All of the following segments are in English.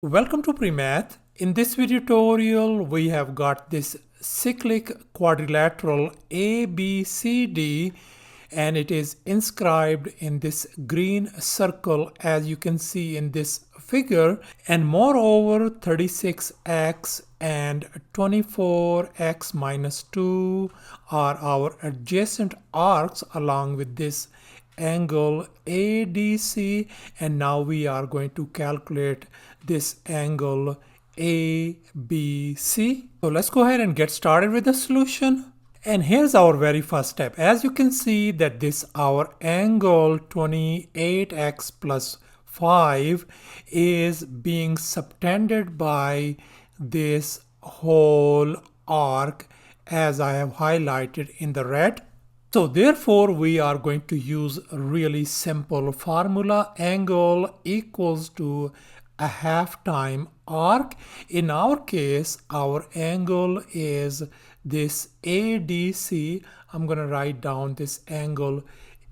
Welcome to Premath. In this video tutorial, we have got this cyclic quadrilateral ABCD and it is inscribed in this green circle as you can see in this figure, and moreover 36x and 24x minus 2 are our adjacent arcs along with this angle ADC, and now we are going to calculate this angle ABC. So let's go ahead and get started with the solution. And here's our very first step. As you can see that this our angle 28x plus 5 is being subtended by this whole arc as I have highlighted in the red. So therefore we are going to use a really simple formula. Angle equals to a half time arc. In our case, our angle is this ADC. I'm going to write down this angle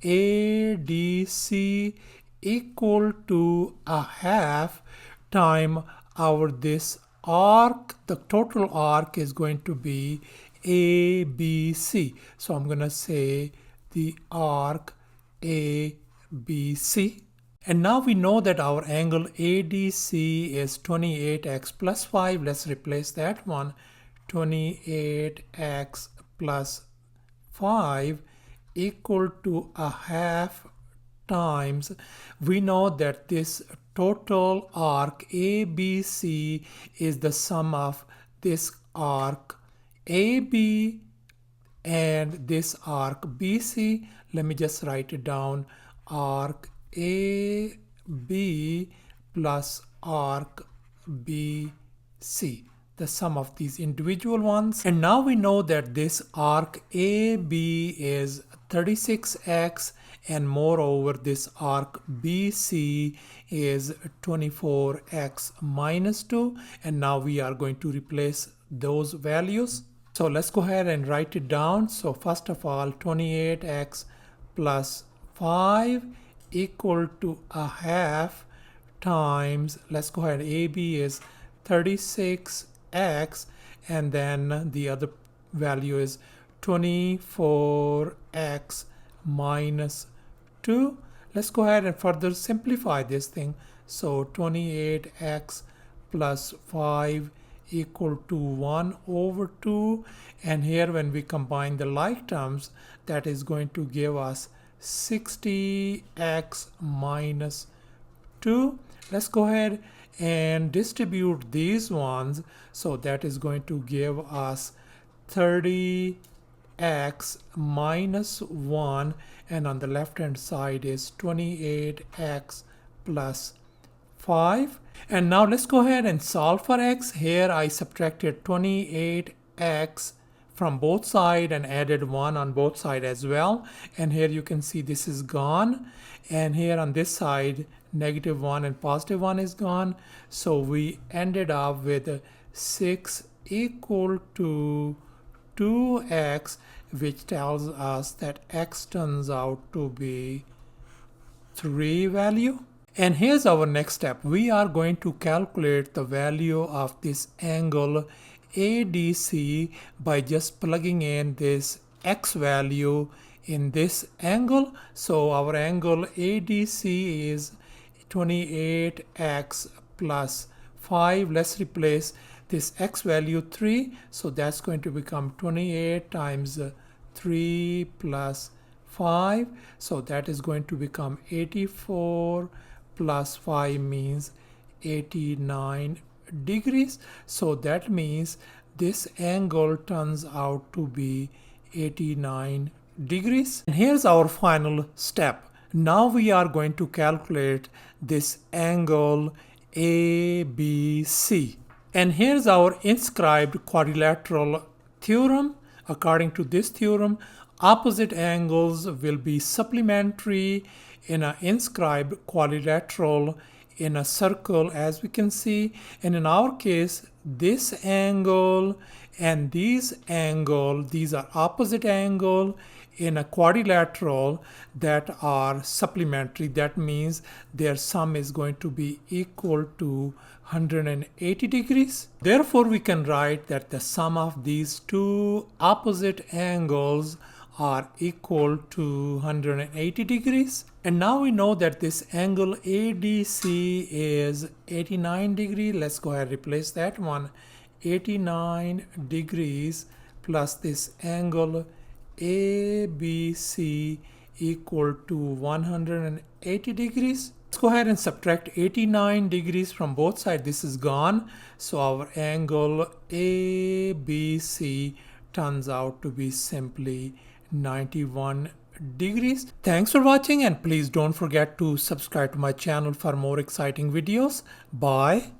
ADC equal to a half time our this arc. The total arc is going to be ABC. So I'm going to say the arc ABC. And now we know that our angle ADC is 28x plus 5. Let's replace that one. 28x plus 5 equal to a half times. We know that this total arc ABC is the sum of this arc AB and this arc BC. Let me just write it down. Arc AB plus arc BC, the sum of these individual ones. And now we know that this arc AB is 36x, and moreover this arc BC is 24x minus 2, and now we are going to replace those values. So let's go ahead and write it down. So first of all, 28x plus 5 equal to a half times, let's go ahead, AB is 36x, and then the other value is 24x minus 2. Let's go ahead and further simplify this thing. So 28x plus 5 equal to 1 over 2, and here when we combine the like terms, that is going to give us 60x minus 2. Let's go ahead and distribute these ones. So that is going to give us 30x minus 1, and on the left hand side is 28x plus 5. And now let's go ahead and solve for x. Here I subtracted 28x from both sides and added 1 on both sides as well. And here you can see this is gone. And here on this side, negative 1 and positive 1 is gone. So we ended up with 6 equal to 2x, which tells us that x turns out to be 3 value. And here's our next step. We are going to calculate the value of this angle ADC by just plugging in this x value in this angle. So our angle ADC is 28x plus 5. Let's replace this x value 3. So that's going to become 28 times 3 plus 5. So that is going to become 84 plus 5 means 89 degrees. So that means this angle turns out to be 89 degrees. And here's our final step. Now we are going to calculate this angle ABC. And here's our inscribed quadrilateral theorem. According to this theorem, opposite angles will be supplementary in an inscribed quadrilateral in a circle, as we can see. And in our case, this angle and these angle, these are opposite angle in a quadrilateral that are supplementary. That means their sum is going to be equal to 180 degrees. Therefore, we can write that the sum of these two opposite angles are equal to 180 degrees. And now we know that this angle ADC is 89 degrees. Let's go ahead and replace that one. 89 degrees plus this angle ABC equal to 180 degrees. Let's go ahead and subtract 89 degrees from both sides. This is gone. So our angle ABC turns out to be simply 91 degrees. Thanks for watching, and please don't forget to subscribe to my channel for more exciting videos. Bye.